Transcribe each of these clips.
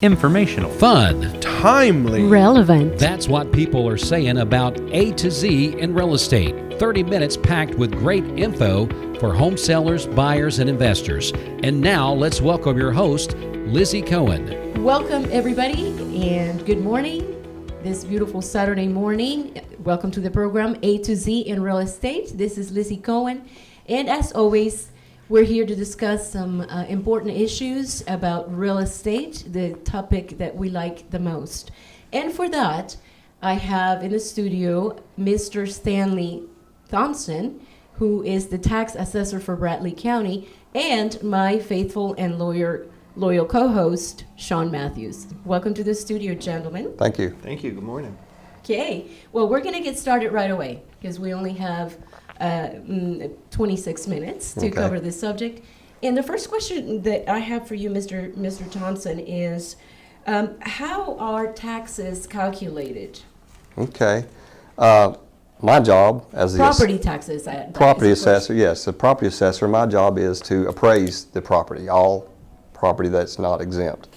Informational, fun, timely, relevant. That's what people are saying about A to Z in real estate. 30 minutes packed with great info for home sellers, buyers, and investors. And now let's welcome your host, Lizzy Cohen. Welcome everybody and good morning. This beautiful Saturday morning. Welcome to the program A to Z in real estate. This is Lizzy Cohen. And as always, we're here to discuss some important issues about real estate, the topic that we like the most. And for that, I have in the studio Mr. Stanley Thompson, who is the tax assessor for Bradley County, and my faithful and loyal co-host, Shawn Matthews. Welcome to the studio, gentlemen. Thank you. Thank you. Good morning. Okay. Well, we're going to get started right away because we only have 26 minutes to cover this subject. And the first question that I have for you, Mr. Thompson, is how are taxes calculated? Okay. My job as the property taxes. Property assessor, yes. The property assessor, my job is to appraise the property, all property that's not exempt.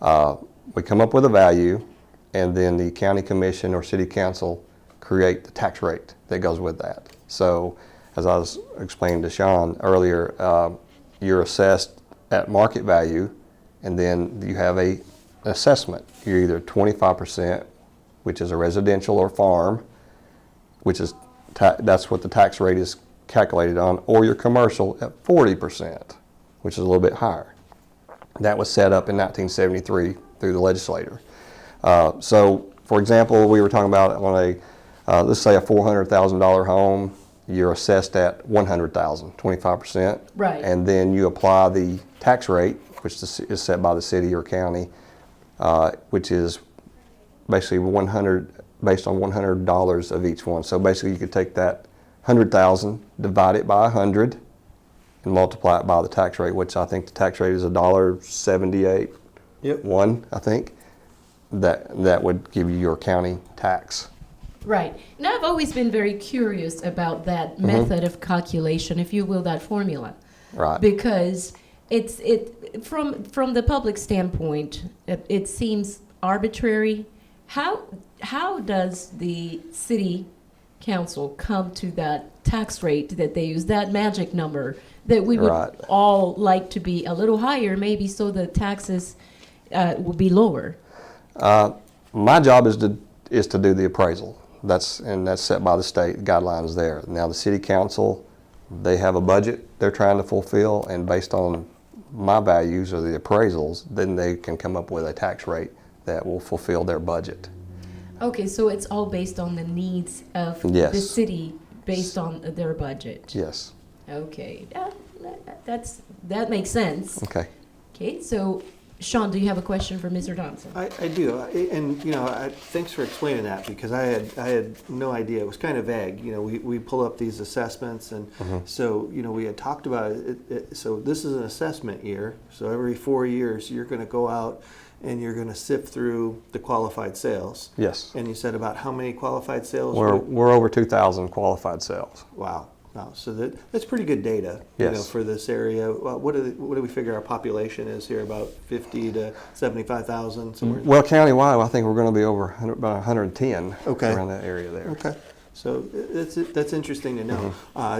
We come up with a value, and then the county commission or city council create the tax rate that goes with that. So, as I was explaining to Shawn earlier, you're assessed at market value, and then you have an assessment. You're either 25%, which is a residential or farm, which is that's what the tax rate is calculated on, or your commercial at 40%, which is a little bit higher. That was set up in 1973 through the legislature. So, for example, we were talking about on let's say a $400,000 home, you're assessed at $100,000, 25%. Right. And then you apply the tax rate, which is set by the city or county, which is basically based on $100 of each one. So basically you could take that $100,000, divide it by 100, and multiply it by the tax rate, which I think the tax rate is $1.78. Yep. I think. That would give you your county tax. Right. Now, I've always been very curious about that method of calculation, if you will, that formula. Right. Because from the public standpoint, it seems arbitrary. How does the city council come to that tax rate that they use, that magic number that we would all like to be a little higher, maybe, so the taxes would be lower? My job is to do the appraisal. That's set by the state guidelines there. Now the city council, they have a budget they're trying to fulfill, and based on my values or the appraisals, then they can come up with a tax rate that will fulfill their budget. Okay, so it's all based on the needs of the city, based on their budget. Yes. Okay, that makes sense. Okay. Okay, so Shawn, do you have a question for Mr. Thompson? I do, and thanks for explaining that, because I had no idea. It was kind of vague. We pull up these assessments, and so we had talked about it. So this is an assessment year. So every 4 years, you're going to go out and you're going to sift through the qualified sales. Yes. And you said about how many qualified sales? We're over 2,000 qualified sales. Wow. So that's pretty good data, for this area. What do we figure our population is here? About 50 to 75,000 somewhere. Well, countywide, I think we're going to be over about 110 around that area there. Okay. So that's interesting to know.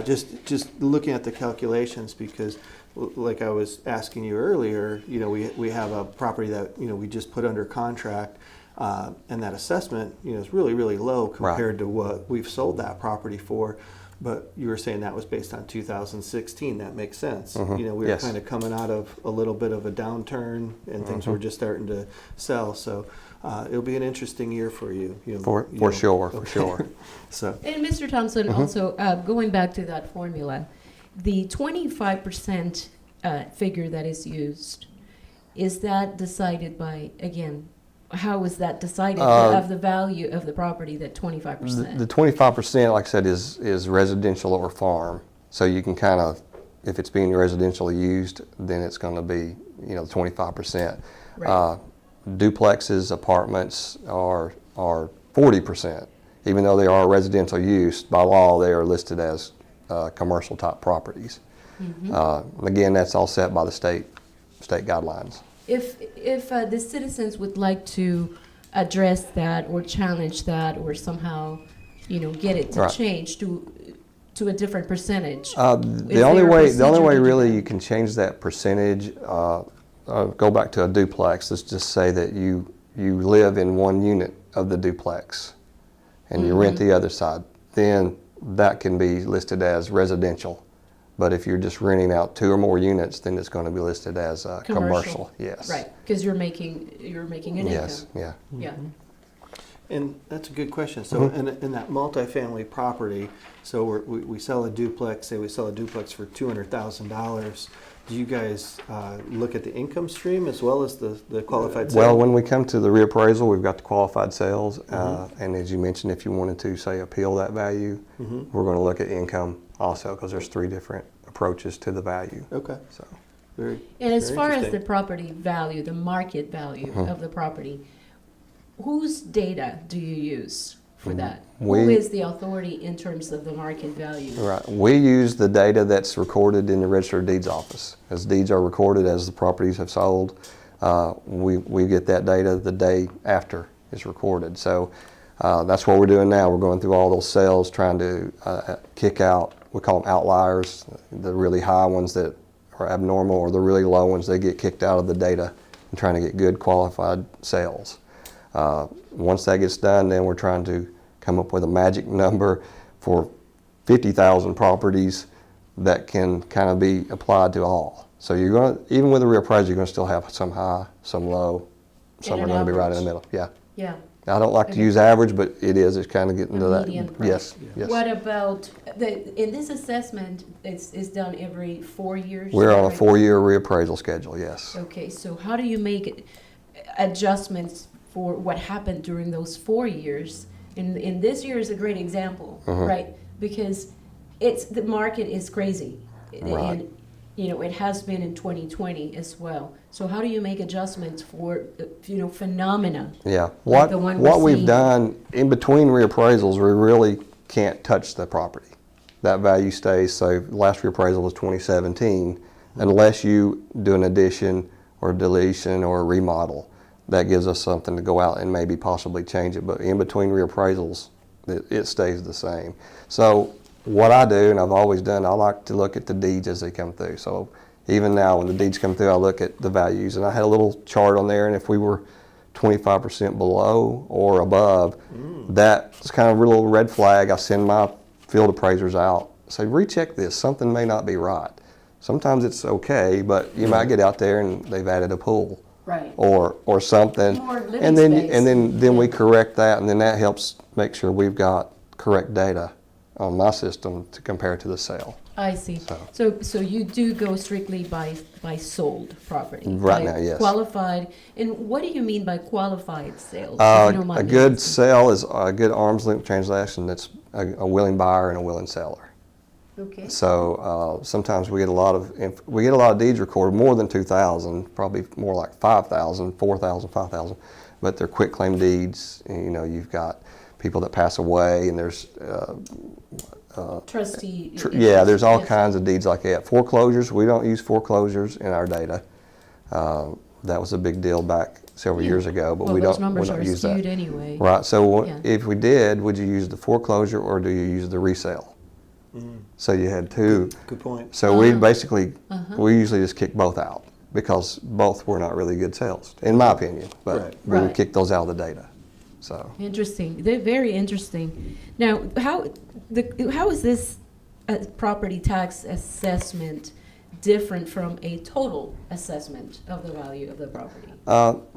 Just looking at the calculations, because like I was asking you earlier, we have a property that we just put under contract, and that assessment is really, really low compared to what we've sold that property for. But you were saying that was based on 2016. That makes sense. We were kind of coming out of a little bit of a downturn, and things were just starting to sell. So it'll be an interesting year for you. For sure. So. And Mr. Thompson, also going back to that formula, the 25% figure that is used, is that decided by, again, how was that decided of the value of the property, that 25%? The 25%, like I said, is residential or farm. So you can kind of, if it's being residentially used, then it's going to be, 25%. Right. Duplexes, apartments are 40%. Even though they are residential use, by law they are listed as commercial type properties. Again, that's all set by the state guidelines. if the citizens would like to address that or challenge that or somehow, get it to Right. change to a different percentage. The only way really you can change that percentage, go back to a duplex. Let's just say that you live in one unit of the duplex and you rent the other side. Then that can be listed as residential. But if you're just renting out 2 or more units, then it's going to be listed as commercial. Yes. Right, because you're making an Yes. income. Yeah. Yeah. And that's a good question. So in that multifamily property, so we sell a duplex, say we sell a duplex for $200,000. Do you guys look at the income stream as well as the qualified sale? Well, when we come to the reappraisal, we've got the qualified sales. And as you mentioned, if you wanted to, say, appeal that value, we're going to look at income also because there's 3 different approaches to the value. Okay. So, And as very far as the interesting. property value, the market value of the property, whose data do you use for that? Who is the authority in terms of the market value? right. We use the data that's recorded in the Register of Deeds office. As deeds are recorded, as the properties have sold, we get that data the day after it's recorded. So that's what we're doing now. We're going through all those sales, trying to kick out, we call them outliers, the really high ones that are abnormal, or the really low ones, they get kicked out of the data, and trying to get good qualified sales. Once that gets done, then we're trying to come up with a magic number for 50,000 properties that can kind of be applied to all. So you're going to, even with a reappraisal, you're going to still have some high, some low, some are an going to be right in the average. middle. Yeah. Yeah. I don't like to use average, but it's kind of getting to A that. median price. Yes, yes. What about in this assessment? It's done every 4 years. We're on a right? 4-year reappraisal schedule, yes. Okay, so how do you make adjustments for what happened during those 4 years? And this year is a great example, right? Because the market is crazy, Right. and it has been in 2020 as well. So how do you make adjustments for phenomena? Yeah, Like the one we're what we've seeing. done in between reappraisals, we really can't touch the property. That value stays, so last reappraisal was 2017, unless you do an addition or deletion or a remodel. That gives us something to go out and maybe possibly change it, but in between reappraisals, it stays the same. So what I do, and I've always done, I like to look at the deeds as they come through. So even now, when the deeds come through, I look at the values, and I had a little chart on there, and if we were 25% below or above, that's kind of a little red flag. I send my field appraisers out, say, recheck this, something may not be right. Sometimes it's okay, but you might get out there and they've added a pool. Right. Or something, More living and then space. then we correct that, and then that helps make sure we've got correct data on my system to compare to the sale. I see. So you do go strictly by sold property? Right by now, yes. Qualified. And what do you mean by qualified sales? If you don't mind A me good asking. sale is a good arm's length transaction that's a willing buyer and a willing seller. Okay. So sometimes we get a lot of deeds recorded, more than 2,000, probably more like 5,000, 4,000, 5,000, but they're quick claim deeds. You've got people that pass away, and there's Trustee. there's all yes. kinds of deeds like that. Foreclosures, we don't use foreclosures in our data. That was a big deal back several years ago, but Well, we those don't numbers are use skewed that. anyway. Right. So Yeah. if we did, would you use the foreclosure or do you use the resale? So you had two. Good point. So we basically, we usually just kick both out because both were not really good sales, in my opinion. But Right. we would Right. kick those out of the data. So Interesting. They're very interesting. Now, how is this property tax assessment different from a total assessment of the value of the property?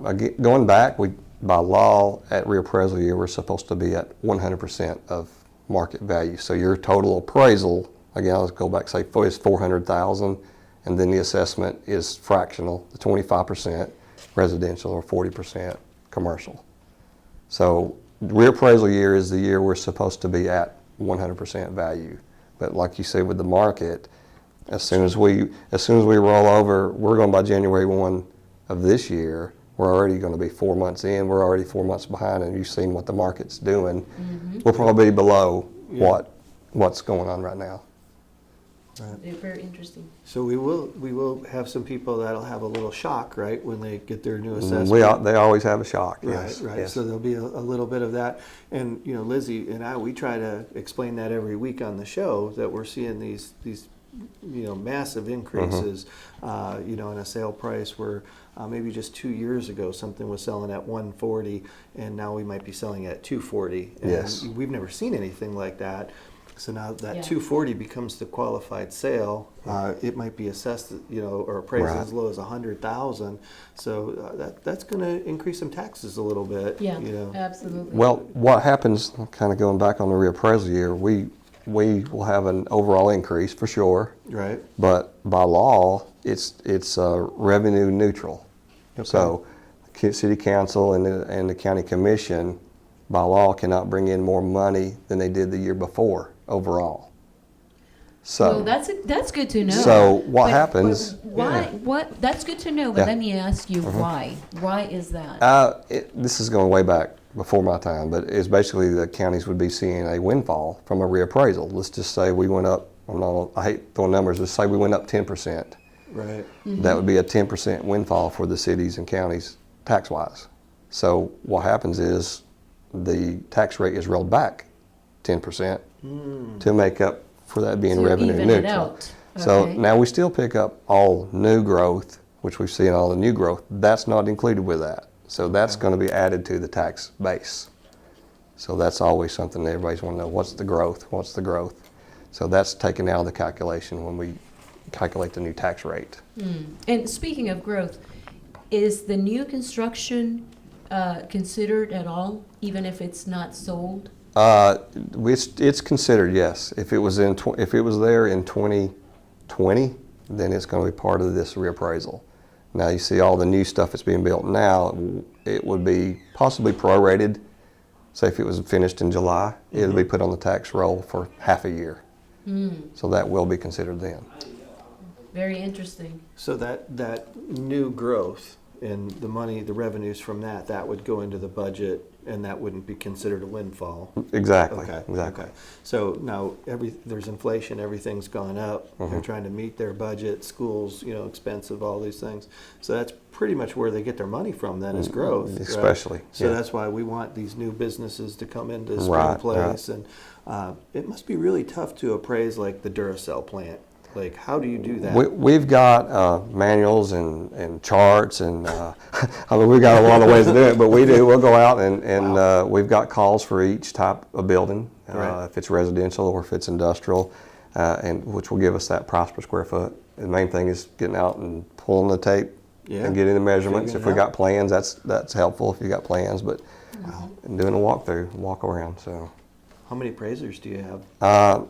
again, going back, by law at reappraisal year, we're supposed to be at 100% of market value. So your total appraisal, again, let's go back, say is 400,000, and then the assessment is fractional, the 25% residential or 40% commercial. So reappraisal year is the year we're supposed to be at 100% value. But like you said with the market, as soon as we roll over, we're going by January 1 of this year, we're already going to be 4 months in, we're already 4 months behind, and you've seen what the market's doing. We'll probably be below what's going on right now. Right. They're very interesting. So we will have some people that'll have a little shock, right, when they get their new assessment. They always have a shock. Right, Yes. right. Yes. So there'll be a little bit of that, and Lizzie and I, we try to explain that every week on the show that we're seeing these massive increases, in a sale price where maybe just 2 years ago something was selling at 140, and now we might be selling at 240. And Yes. we've never seen anything like that. So now that Yeah. 240 becomes the qualified sale, it might be assessed, or appraised Right. as low as 100,000. So that's going to increase some taxes a little bit. Yeah, absolutely. Well, what happens, kind of going back on the reappraisal year, we will have an overall increase for sure, Right. but by law, it's revenue neutral. Okay. So, the city council and the county commission, by law, cannot bring in more money than they did the year before overall. So, well, that's good to know. So what But happens? why? What? That's good to know. But Yeah. let me ask you why. Why is that? This is going way back before my time, but it's basically the counties would be seeing a windfall from a reappraisal. Let's just say we went up. I hate throwing numbers. Let's say we went up 10%. Right. That would be a 10% windfall for the cities and counties tax-wise. So what happens is the tax rate is rolled back 10% to make up for that being To revenue even it neutral. out. So Okay. now we still pick up all new growth, which we see in all the new growth. That's not included with that. So that's going to be added to the tax base. So that's always something that everybody's want to know, what's the growth? What's the growth? So that's taken out of the calculation when we calculate the new tax rate. And speaking of growth, is the new construction considered at all, even if it's not sold? It's considered, yes. If it was there in 2020, then it's going to be part of this reappraisal. Now you see all the new stuff that's being built now. It would be possibly prorated. Say if it was finished in July, it'll be put on the tax roll for half a year. So that will be considered then. Very interesting. So that new growth and the money, the revenues from that would go into the budget, and that wouldn't be considered a windfall. Exactly. Okay. Exactly. Okay. So now there's inflation, everything's gone up. Mm-hmm. They're trying to meet their budget, schools, expensive, all these things. So that's pretty much where they get their money from then is growth. right? Especially, So yeah. that's why we want these new businesses to come into Spring Right, Place. And it must be really tough to appraise like the Duracell plant. Like, how do you do that? We've got manuals and charts, and we've got a lot of ways to do it, but we do. We'll go out and we've got calls for each type of building, Right. if it's residential or if it's industrial, and which will give us that price per square foot. The main thing is getting out and pulling the tape Yeah. and getting the measurements. Figuring If we it out. got plans, that's helpful if you got plans, but and doing a walkthrough, walk around. So How many appraisers do you have?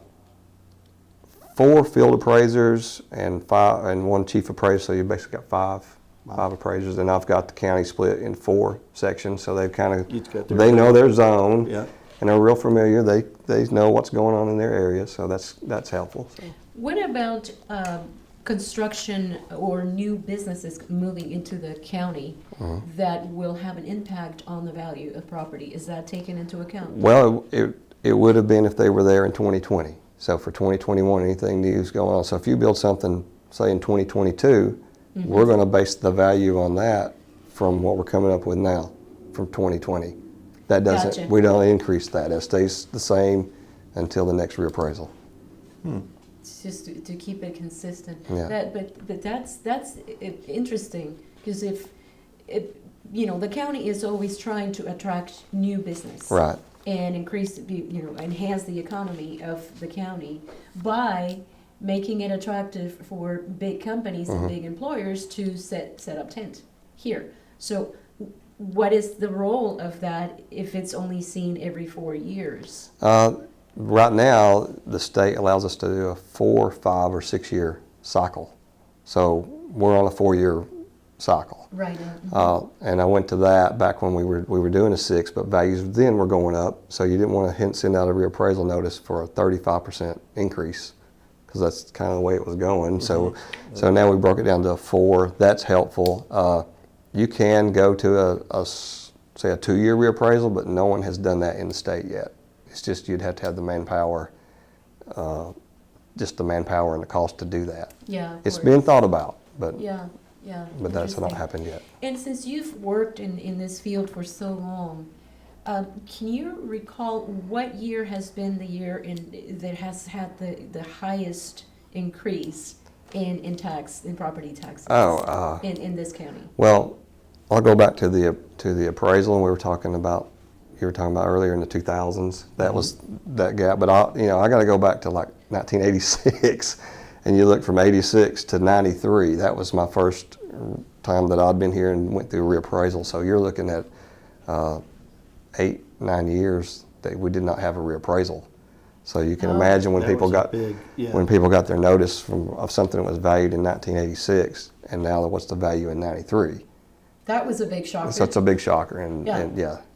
4 field appraisers and 1 chief appraiser, so you basically got 5 appraisers, and I've got the county split in 4 sections, so they've kind Each got of, their they know own. their zone, Yeah. and they're real familiar. They know what's going on in their area, so that's helpful. So. What about construction or new businesses moving into the county that will have an impact on the value of property? Is that taken into account? Well, it would have been if they were there in 2020. So for 2021, anything new is going on. So if you build something, say in 2022, we're going to base the value on that from what we're coming up with now, from 2020. That doesn't, Gotcha. we don't increase that. It stays the same until the next reappraisal. It's just to keep it consistent. Yeah. But that's interesting, because if the county is always trying to attract new business. Right. And enhance the economy of the county by making it attractive for big companies and big employers to set up tent here. So what is the role of that if it's only seen every 4 years? Right now, the state allows us to do a 4, 5, or 6 year cycle. So we're on a 4-year cycle. Right. And I went to that back when we were doing a 6, but values then were going up. So you didn't want to send out a reappraisal notice for a 35% increase, because that's kind of the way it was going. So now we broke it down to a 4. That's helpful. You can go to say a 2-year reappraisal, but no one has done that in the state yet. It's just you'd have to have the manpower just the manpower and the cost to do that. Yeah, of It's course. being thought about, but Yeah, yeah. but that's not Interesting. happened yet. And since you've worked in this field for so long, can you recall what year has been the year that has had the highest increase in property taxes in this county? Well, I'll go back to the appraisal, and you were talking about earlier in the 2000s. That was that gap, but I got to go back to like 1986, and you look from 86 to 93. That was my first time that I'd been here and went through a reappraisal. So you're looking at 8-9 years that we did not have a reappraisal. So you can imagine when That people was got big, yeah. when people got their notice of something that was valued in 1986, and now what's the value in 93. That was a big shocker. So it's a big shocker, and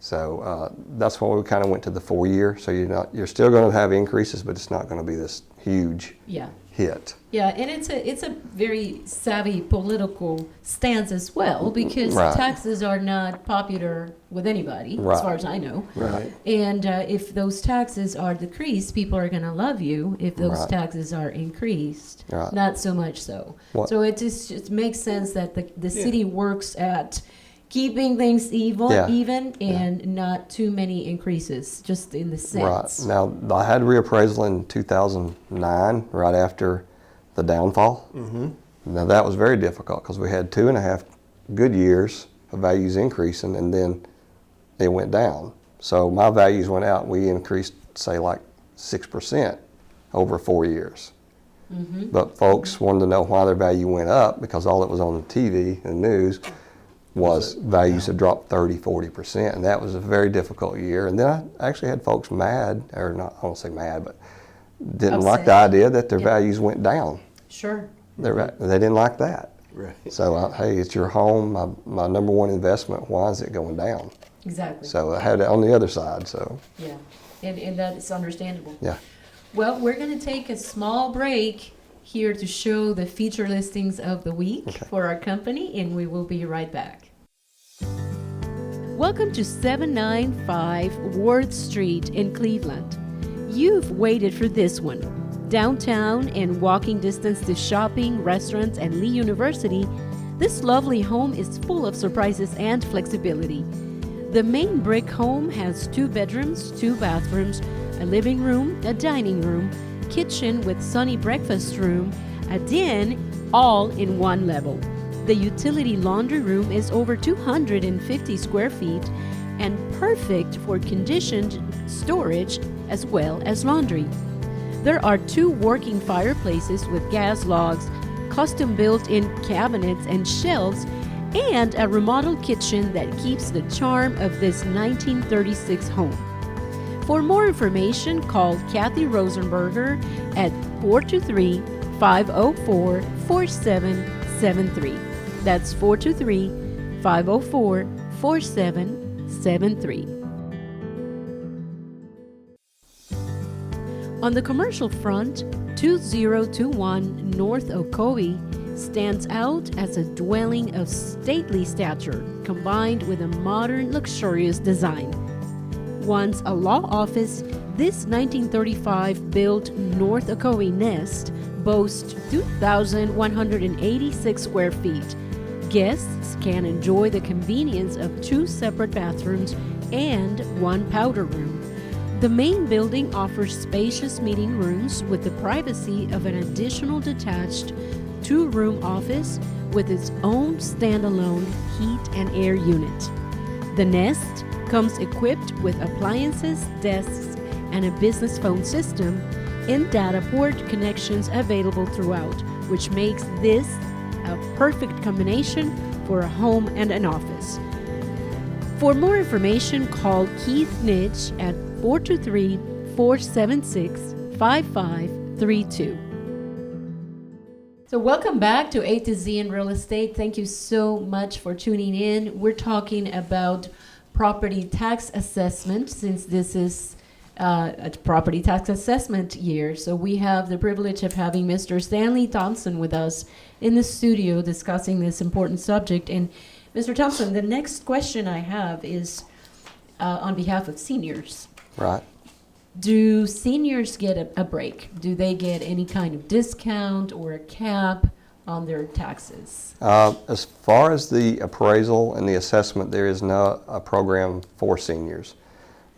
so that's why we kind of went to the 4-year. So you're still going to have increases, but it's not going to be this huge hit. Yeah, and it's a very savvy political stance as well, because Right. taxes are not popular with anybody, Right. as far as I know. Right. And if those taxes are decreased, people are going to love you. If those Right. taxes are increased, Right. not so much so. What- So it just makes sense that the city works at keeping things even and not too many increases, just in the sense. Right. Now, I had reappraisal in 2009, right after the downfall. Mm-hmm. Now, that was very difficult because we had 2.5 good years of values increasing, and then it went down. So my values went out. We increased, say, like 6% over 4 years. Mm-hmm. But folks wanted to know why their value went up, because all that was on the TV and news was values had dropped 30-40%, and that was a very difficult year. And then I actually had folks mad, or not, I won't say mad, but didn't like the Upset. idea that their values went down. Sure. They didn't like that. Right. So, hey, it's your home, my number one investment. Why is it going down? Exactly. So I had it on the other side. So Yeah, and that is understandable. yeah. Well, we're going to take a small break here to show the feature listings of the week for our company, and we will be right back. Welcome to 795 Worth Street in Cleveland. You've waited for this one. Downtown and walking distance to shopping, restaurants, and Lee University, this lovely home is full of surprises and flexibility. The main brick home has 2 bedrooms, 2 bathrooms, a living room, a dining room, kitchen with sunny breakfast room, a den, all in one level. The utility laundry room is over 250 square feet and perfect for conditioned storage as well as laundry. There are 2 working fireplaces with gas logs, custom built-in cabinets and shelves, and a remodeled kitchen that keeps the charm of this 1936 home. For more information, call Kathy Rosenberger at 423-504-4773. That's 423-504-4773. On the commercial front, 2021 North Ocoee stands out as a dwelling of stately stature combined with a modern, luxurious design. Once a law office, this 1935-built North Ocoee nest boasts 2,186 square feet. Guests can enjoy the convenience of 2 separate bathrooms and 1 powder room. The main building offers spacious meeting rooms with the privacy of an additional detached 2-room office with its own standalone heat and air unit. The nest comes equipped with appliances, desks, and a business phone system and data port connections available throughout, which makes this a perfect combination for a home and an office. For more information, call Keith Nitch at 423-476-5532. So welcome back to A to Z in Real Estate. Thank you so much for tuning in. We're talking about property tax assessment, since this is a property tax assessment year. So we have the privilege of having Mr. Stanley Thompson with us in the studio discussing this important subject. And Mr. Thompson, the next question I have is on behalf of seniors. Right. Do seniors get a break? Do they get any kind of discount or a cap on their taxes? As far as the appraisal and the assessment, there is not a program for seniors.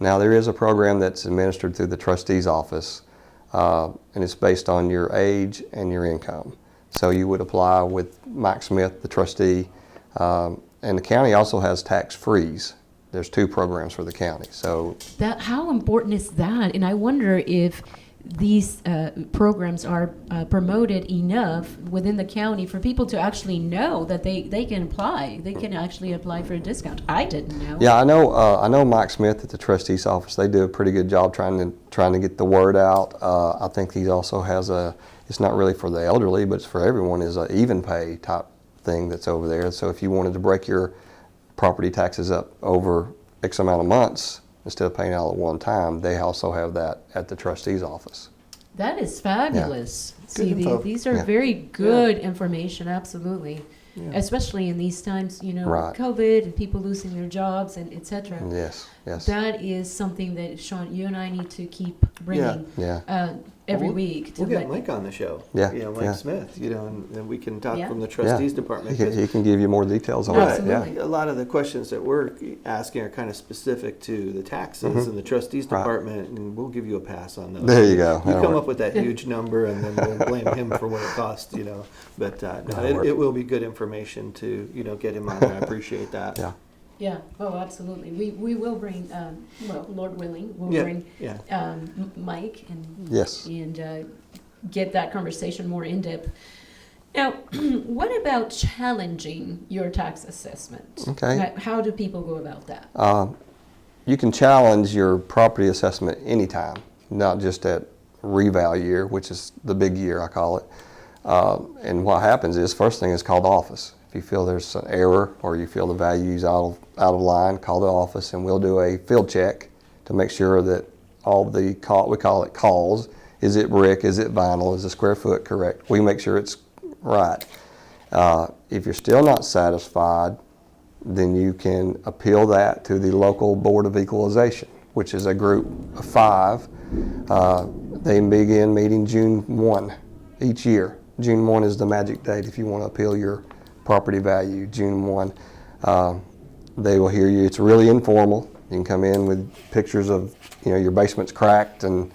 Now, there is a program that's administered through the trustee's office, and it's based on your age and your income. So you would apply with Mike Smith, the trustee, and the county also has tax freeze. There's 2 programs for the county. So How important is that? And I wonder if these programs are promoted enough within the county for people to actually know that they can apply. They can actually apply for a discount. I didn't know. yeah, I know Mike Smith at the trustee's office. They do a pretty good job trying to get the word out. I think he also has it's not really for the elderly, but it's for everyone, is an even pay type thing that's over there. So if you wanted to break your property taxes up over X amount of months, instead of paying out at one time, they also have that at the trustee's office. That is fabulous. See, info. these are Yeah. very good information, absolutely. Especially in these times, Right. COVID and people losing their jobs and et cetera. Yes, yes. That is something that, Shawn, you and I need to keep bringing Yeah. every Well, week. We'll get Mike on the show. Yeah, Mike yeah. Smith, and we can talk Yeah. from the trustees Yeah. department. He can give you more details on that. Absolutely. Yeah. A lot of the questions that we're asking are kind of specific to the taxes and the trustees Right. department, and we'll give you a pass on those. There you go. You That'll come work. up with that huge number, and then we'll blame him for what it costs, But no, That'll work. it will be good information to, get him on there. I appreciate that. Yeah. Yeah, oh, absolutely. We will bring, Lord willing, we'll Yeah, bring yeah. Mike and Yes. get that conversation more in depth. Now, what about challenging your tax assessment? Okay. How do people go about that? You can challenge your property assessment anytime, not just at reval year, which is the big year, I call it. And what happens is, first thing is call the office. If you feel there's an error or you feel the value's out of line, call the office and we'll do a field check to make sure that all the we call it calls. Is it brick? Is it vinyl? Is the square foot correct? We make sure it's right. If you're still not satisfied, then you can appeal that to the local Board of Equalization, which is a group of 5. They begin meeting June 1 each year. June 1 is the magic date if you want to appeal your property value, June 1. They will hear you. It's really informal. You can come in with pictures of, your basement's cracked and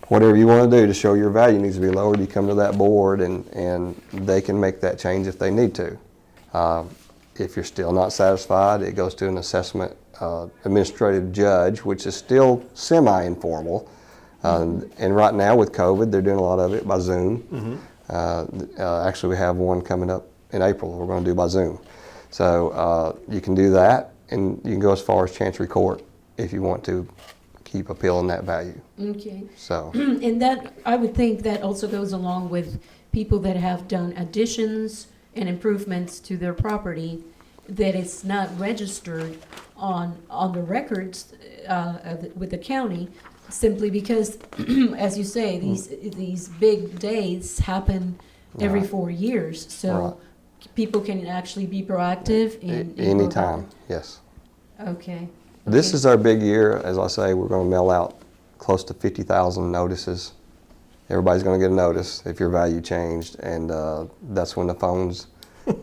whatever you want to do to show your value needs to be lowered. You come to that board and they can make that change if they need to. If you're still not satisfied, it goes to an assessment administrative judge, which is still semi-informal. And right now with COVID, they're doing a lot of it by Zoom. Actually, we have one coming up in April we're going to do by Zoom. So you can do that, and you can go as far as Chancery Court if you want to keep appealing that value. Okay. So, And that, I would think that also goes along with people that have done additions and improvements to their property that it's not registered on the records with the county, simply because, as you say, these big days happen every Right. 4 years. So Right. people can actually be proactive and go anytime, about yes. it. Okay. This Okay. is our big year. As I say, we're going to mail out close to 50,000 notices. Everybody's going to get a notice if your value changed, and that's when the phones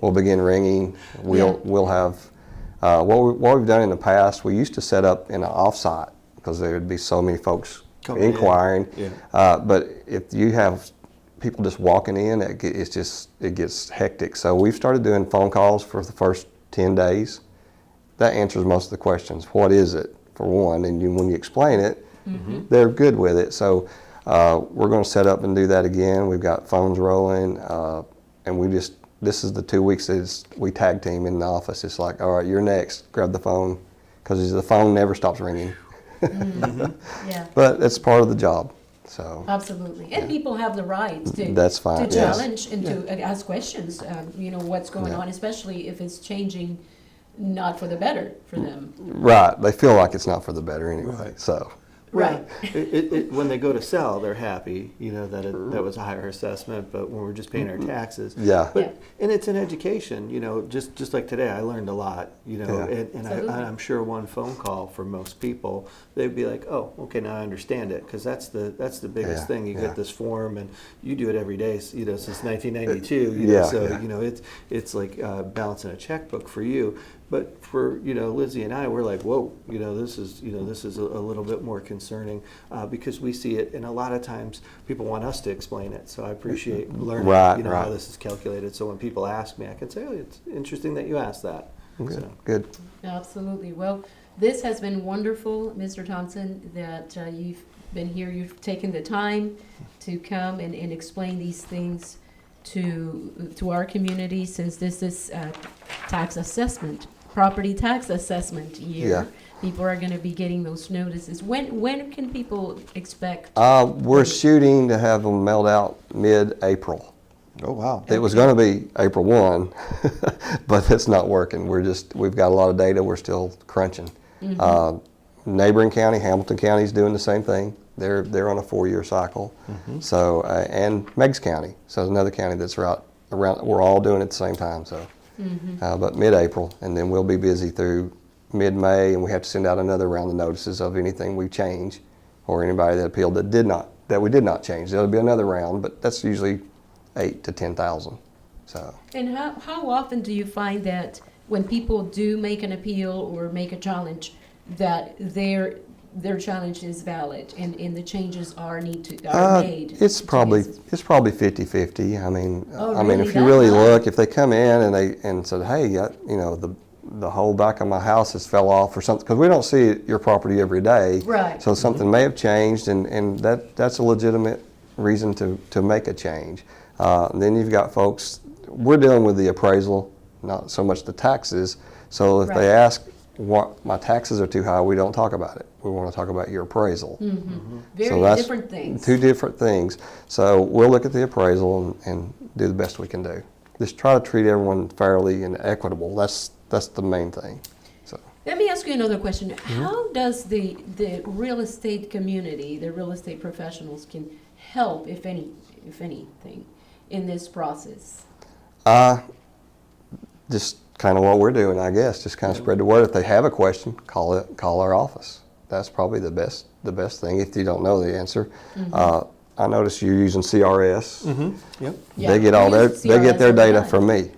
will begin ringing. We'll have what we've done in the past. We used to set up in an offsite because there would be so many folks Coming in. inquiring. Yeah. But if you have people just walking in, it gets hectic. So we've started doing phone calls for the first 10 days. That answers most of the questions. What is it, for one? And when you explain it, they're good with it. So we're going to set up and do that again. We've got phones rolling, and this is the 2 weeks that we tag team in the office. It's like, all right, you're next. Grab the phone, because the phone never stops ringing. Yeah. But it's part of the job. So Absolutely, and people have the right to That's fine, to yes. challenge and to ask questions. What's going on, especially if it's changing, not for the better for them. right, they feel like it's not for the better anyway. So Right. When they go to sell, they're happy, that was a higher assessment, but when we're just paying our taxes. Yeah. But, and it's an education, just like today, I learned a lot, and Absolutely. I'm sure one phone call for most people, they'd be like, oh, okay, now I understand it, because that's the biggest Yeah, thing. You yeah. get this form, and you do it every day, since 1992, Yeah, so, yeah. it's like balancing a checkbook for you. But for Lizzie and I, we're like, whoa, this is a little bit more concerning because we see it, and a lot of times people want us to explain it. So I appreciate learning, Right, how right. this is calculated. So when people ask me, I can say, oh, it's interesting that you asked that. Good. So, Good. Absolutely. Well, this has been wonderful, Mr. Thompson, that you've been here. You've taken the time to come and explain these things to our community, since this is property tax assessment year. Yeah. People are going to be getting those notices. When can people expect? We're shooting to have them mailed out mid-April. oh, wow. It was going to be April 1, but it's not working. We've got a lot of data we're still crunching. Neighboring county, Hamilton County, is doing the same thing. They're on a 4-year cycle. So, and Meigs County, so it's another county that's around. We're all doing it at the same time. So, but mid-April, and then we'll be busy through mid-May, and we have to send out another round of notices of anything we change, or anybody that appealed that we did not change. There'll be another round, but that's usually 8,000 to 10,000. So. And how often do you find that when people do make an appeal or make a challenge, that their challenge is valid and the changes are made? It's probably 50-50. I mean, really? if you really look, if they come in and said, hey, the whole back of my house has fell off or something, because we don't see your property every day. Right. So something may have changed, and that's a legitimate reason to make a change. And then you've got folks, we're dealing with the appraisal, not so much the taxes. So if Right. they ask, what my taxes are too high, we don't talk about it. We want to talk about your appraisal. Very that's different things. Two different things. So we'll look at the appraisal and do the best we can do. Just try to treat everyone fairly and equitable. That's the main thing. So. Let me ask you another question. How does the real estate community, the real estate professionals, can help, if anything, in this process? Just kind of what we're doing, I guess. Just kind of spread the word. If they have a question, call our office. That's probably the best thing if you don't know the answer. I noticed you're using CRS. Yep. Yeah, They get we use their CRS data all the from me.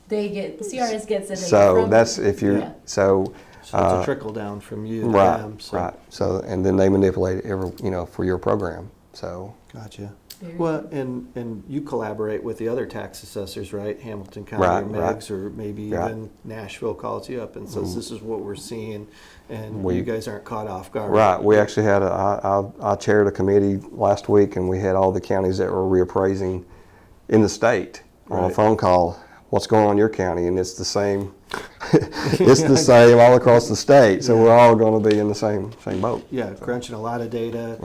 CRS gets the data So from that's if you're Yeah. So it's a trickle down from you to right, them. So. right. So and then they manipulate it for your program. So Gotcha. Very Well, and you collaborate with the other tax assessors, right? Hamilton County Right, or right. Meigs, or maybe Right. even Nashville calls you up and says, this is what we're seeing, and We- you guys aren't caught off guard. right. We actually had I chaired a committee last week, and we had all the counties that were reappraising in the state on a Right. phone call. What's going on in your county? And it's the same. It's the same all across the state. So we're all going to be in the same boat. Yeah, crunching a lot of data,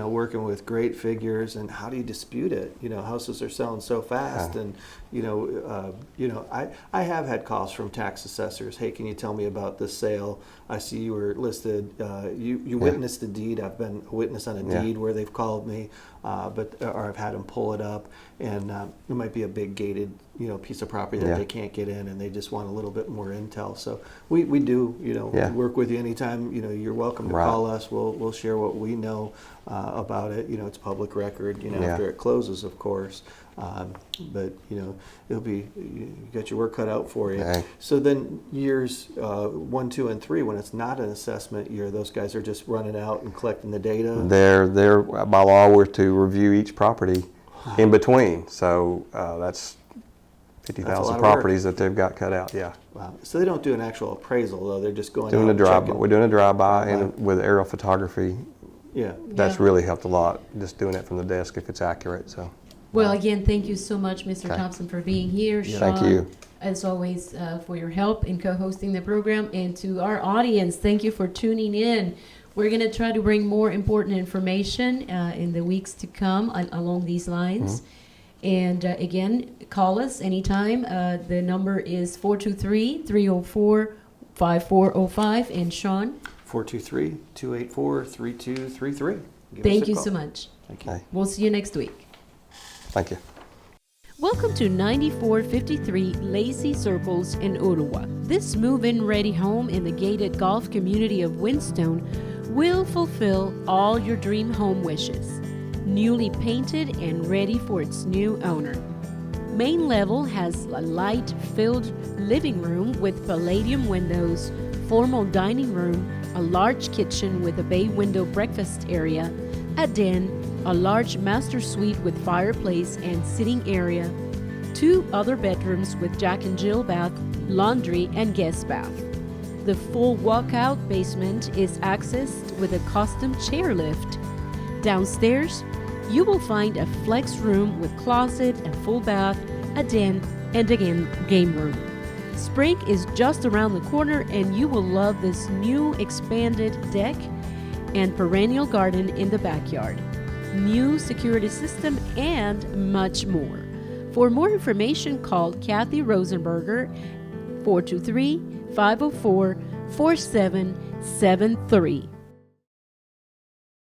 working with great figures, and how do you dispute it? Houses are selling so fast, and I have had calls from tax assessors. Hey, can you tell me about this sale? I see you were listed. You witnessed a deed. I've been a witness on a Yeah. deed where they've called me, or I've had them pull it up, and it might be a big gated piece of property that Yeah. they can't get in, and they just want a little bit more intel. So we do Yeah. work with you anytime. You're welcome to Right. call us. We'll share what we know about it. It's public record. Yeah. After it closes, of course. But it'll be you got your work cut out for you. Okay. So then years 1, 2, and 3, when it's not an assessment year, those guys are just running out and collecting the data. They're by law we're to review each property in between. So that's That's a 50,000 lot of properties that they've got cut out. Yeah. Wow. So they don't do an actual appraisal though. They're just going Doing out a drive-by. checking. We're doing a drive-by, Drive-by. and with aerial photography, Yeah. that's Yeah. really helped a lot. Just doing it from the desk if it's accurate. So Well, again, thank you so much, Mr. Okay. Thompson, for being here. Thank Shawn, you. as always, for your help in co-hosting the program. And to our audience, thank you for tuning in. We're going to try to bring more important information in the weeks to come along these lines. And again, call us anytime. The number is 423-304-5405. And Shawn? 423-284-3233. Give us Thank a you call. so much. Thank you. Okay. We'll see you next week. Thank you. Welcome to 9453 Lacey Circles in Ottawa. This move-in ready home in the gated golf community of Whinstone will fulfill all your dream home wishes. Newly painted and ready for its new owner. Main level has a light-filled living room with palladium windows, formal dining room, a large kitchen with a bay window breakfast area, a den, a large master suite with fireplace and sitting area, 2 other bedrooms with Jack and Jill bath, laundry, and guest bath. The full walkout basement is accessed with a custom chairlift. Downstairs, you will find a flex room with closet, a full bath, a den, and a game room. Spring is just around the corner, and you will love this new expanded deck and perennial garden in the backyard, new security system, and much more. For more information, call Kathy Rosenberger, 423-504-4773.